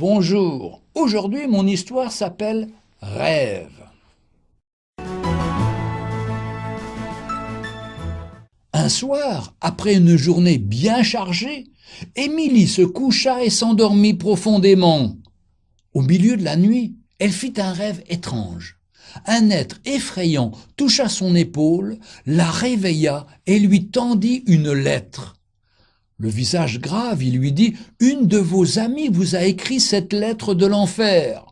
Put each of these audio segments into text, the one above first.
Bonjour, aujourd'hui mon histoire s'appelle Rêve. Un soir, après une journée bien chargée, Émilie se coucha et s'endormit profondément. Au milieu de la nuit, elle fit un rêve étrange. Un être effrayant toucha son épaule, la réveilla et lui tendit une lettre. Le visage grave, il lui dit « Une de vos amies vous a écrit cette lettre de l'enfer. »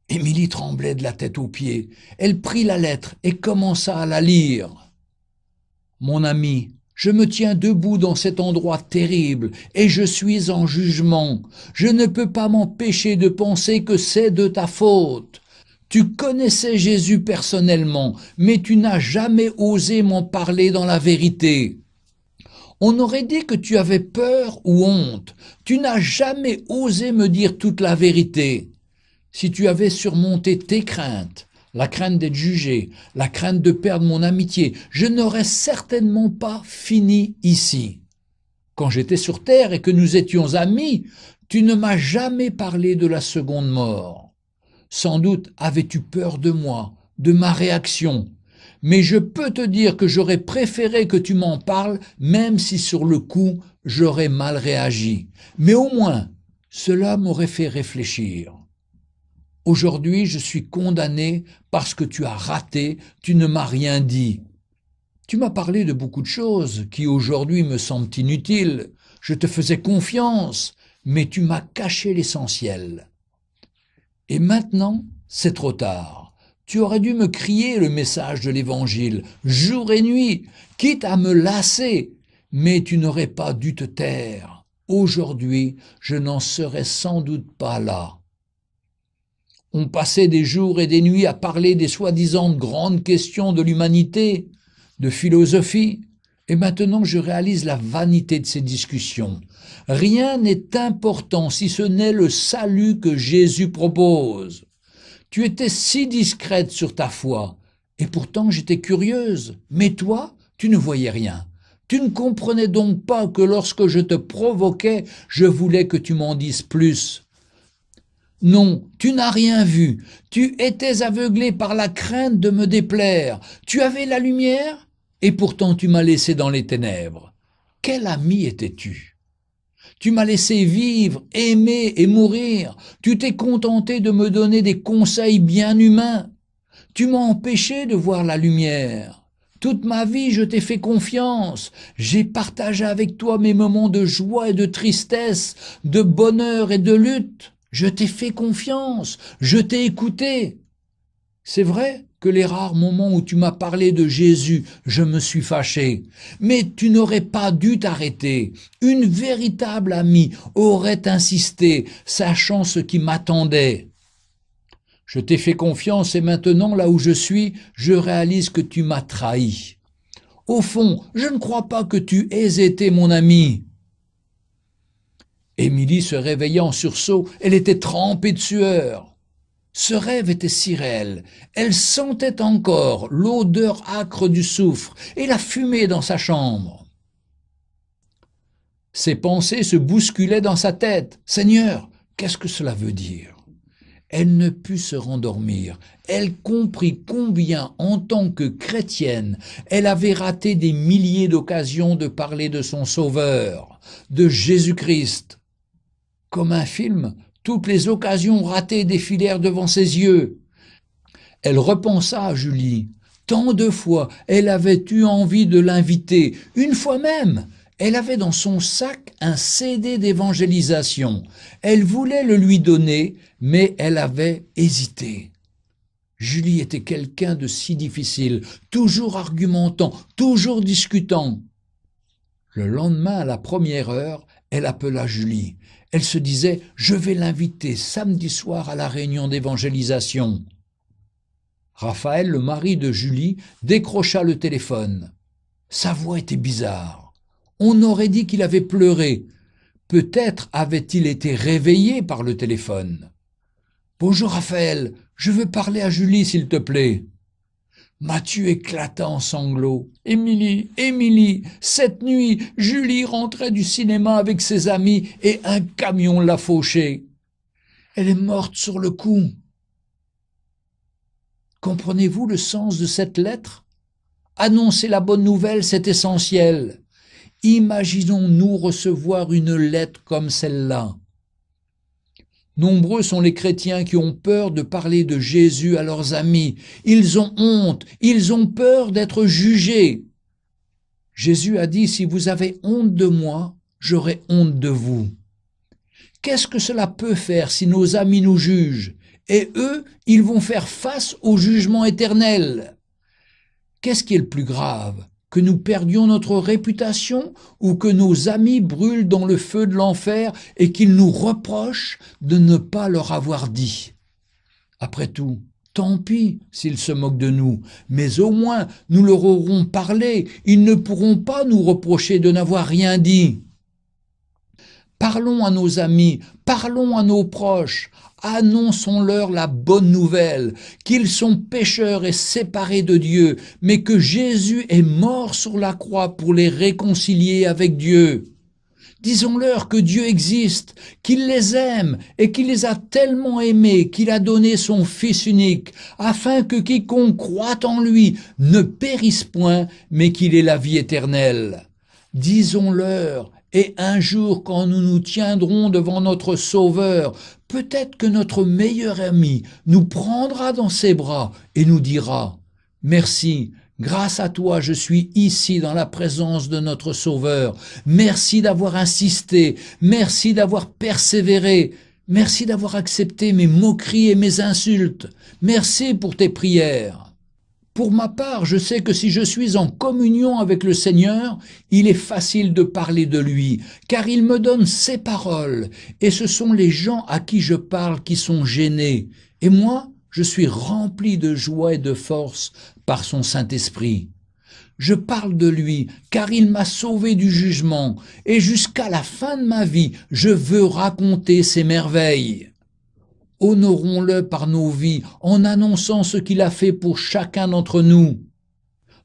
Émilie tremblait de la tête aux pieds. Elle prit la lettre et commença à la lire. « Mon ami, je me tiens debout dans cet endroit terrible et je suis en jugement. Je ne peux pas m'empêcher de penser que c'est de ta faute. Tu connaissais Jésus personnellement, mais tu n'as jamais osé m'en parler dans la vérité. On aurait dit que tu avais peur ou honte. Tu n'as jamais osé me dire toute la vérité. Si tu avais surmonté tes craintes, la crainte d'être jugé, la crainte de perdre mon amitié, je n'aurais certainement pas fini ici. Quand j'étais sur terre et que nous étions amis, tu ne m'as jamais parlé de la seconde mort. Sans doute avais-tu peur de moi, de ma réaction. Mais je peux te dire que j'aurais préféré que tu m'en parles, même si sur le coup, j'aurais mal réagi. Mais au moins, cela m'aurait fait réfléchir. Aujourd'hui, je suis condamné parce que tu as raté, tu ne m'as rien dit. Tu m'as parlé de beaucoup de choses qui aujourd'hui me semblent inutiles. Je te faisais confiance, mais tu m'as caché l'essentiel. Et maintenant, c'est trop tard. Tu aurais dû me crier le message de l'Évangile, jour et nuit, quitte à me lasser, mais tu n'aurais pas dû te taire. Aujourd'hui, je n'en serais sans doute pas là. On passait des jours et des nuits à parler des soi-disant grandes questions de l'humanité, de philosophie, et maintenant je réalise la vanité de ces discussions. Rien n'est important si ce n'est le salut que Jésus propose. Tu étais si discrète sur ta foi, et pourtant j'étais curieuse. Mais toi, tu ne voyais rien. Tu ne comprenais donc pas que lorsque je te provoquais, je voulais que tu m'en dises plus. Non, tu n'as rien vu. Tu étais aveuglé par la crainte de me déplaire. Tu avais la lumière, et pourtant tu m'as laissé dans les ténèbres. Quel ami étais-tu ? Tu m'as laissé vivre, aimer et mourir. Tu t'es contenté de me donner des conseils bien humains. Tu m'as empêché de voir la lumière. Toute ma vie, je t'ai fait confiance. J'ai partagé avec toi mes moments de joie et de tristesse, de bonheur et de lutte. Je t'ai fait confiance. Je t'ai écouté. C'est vrai que les rares moments où tu m'as parlé de Jésus, je me suis fâché. Mais tu n'aurais pas dû t'arrêter. Une véritable amie aurait insisté, sachant ce qui m'attendait. Je t'ai fait confiance et maintenant, là où je suis, je réalise que tu m'as trahi. Au fond, je ne crois pas que tu aies été mon ami. Émilie se réveilla en sursaut, elle était trempée de sueur. Ce rêve était si réel, elle sentait encore l'odeur âcre du soufre et la fumée dans sa chambre. Ses pensées se bousculaient dans sa tête. « Seigneur, qu'est-ce que cela veut dire ?» Elle ne put se rendormir. Elle comprit combien, en tant que chrétienne, elle avait raté des milliers d'occasions de parler de son Sauveur, de Jésus-Christ. Comme un film, toutes les occasions ratées défilèrent devant ses yeux. Elle repensa à Julie. Tant de fois, elle avait eu envie de l'inviter. Une fois même, elle avait dans son sac un CD d'évangélisation. Elle voulait le lui donner, mais elle avait hésité. Julie était quelqu'un de si difficile, toujours argumentant, toujours discutant. Le lendemain, à la première heure, elle appela Julie. Elle se disait « Je vais l'inviter samedi soir à la réunion d'évangélisation ». Raphaël, le mari de Julie, décrocha le téléphone. Sa voix était bizarre. On aurait dit qu'il avait pleuré. Peut-être avait-il été réveillé par le téléphone. « Bonjour Raphaël, je veux parler à Julie s'il te plaît. » Mathieu éclata en sanglots. « Émilie, cette nuit, Julie rentrait du cinéma avec ses amis et un camion l'a fauchée. » Elle est morte sur le coup. Comprenez-vous le sens de cette lettre? Annoncer la bonne nouvelle, c'est essentiel. Imaginons-nous recevoir une lettre comme celle-là. Nombreux sont les chrétiens qui ont peur de parler de Jésus à leurs amis. Ils ont honte, ils ont peur d'être jugés. Jésus a dit, si vous avez honte de moi, j'aurai honte de vous. Qu'est-ce que cela peut faire si nos amis nous jugent? Et eux, ils vont faire face au jugement éternel. Qu'est-ce qui est le plus grave? Que nous perdions notre réputation ou que nos amis brûlent dans le feu de l'enfer et qu'ils nous reprochent de ne pas leur avoir dit? Après tout, tant pis s'ils se moquent de nous, mais au moins nous leur aurons parlé, ils ne pourront pas nous reprocher de n'avoir rien dit. Parlons à nos amis, parlons à nos proches, annonçons-leur la bonne nouvelle, qu'ils sont pécheurs et séparés de Dieu, mais que Jésus est mort sur la croix pour les réconcilier avec Dieu. Disons-leur que Dieu existe, qu'il les aime et qu'il les a tellement aimés qu'il a donné son Fils unique, afin que quiconque croit en lui ne périsse point, mais qu'il ait la vie éternelle. Disons-leur, et un jour quand nous nous tiendrons devant notre Sauveur, peut-être que notre meilleur ami nous prendra dans ses bras et nous dira « Merci, grâce à toi je suis ici dans la présence de notre Sauveur. Merci d'avoir insisté, merci d'avoir persévéré, merci d'avoir accepté mes moqueries et mes insultes, merci pour tes prières. » Pour ma part, je sais que si je suis en communion avec le Seigneur, il est facile de parler de lui, car il me donne ses paroles, et ce sont les gens à qui je parle qui sont gênés. Et moi, je suis rempli de joie et de force par son Saint-Esprit. Je parle de lui, car il m'a sauvé du jugement, et jusqu'à la fin de ma vie, je veux raconter ses merveilles. Honorons-le par nos vies en annonçant ce qu'il a fait pour chacun d'entre nous.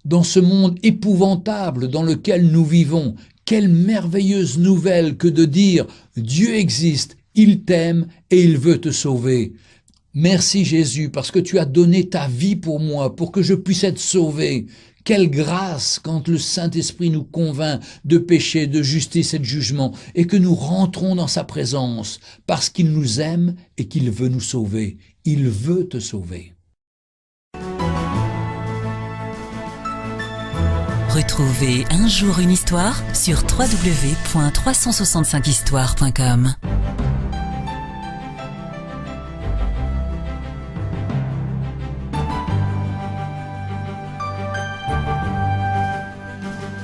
Dans ce monde épouvantable dans lequel nous vivons, quelle merveilleuse nouvelle que de dire « Dieu existe, il t'aime et il veut te sauver ». Merci Jésus parce que tu as donné ta vie pour moi, pour que je puisse être sauvé. Quelle grâce quand le Saint-Esprit nous convainc de péché, de justice et de jugement, et que nous rentrons dans sa présence, parce qu'il nous aime et qu'il veut nous sauver. Il veut te sauver. Retrouvez Un jour une histoire sur www.365histoire.com.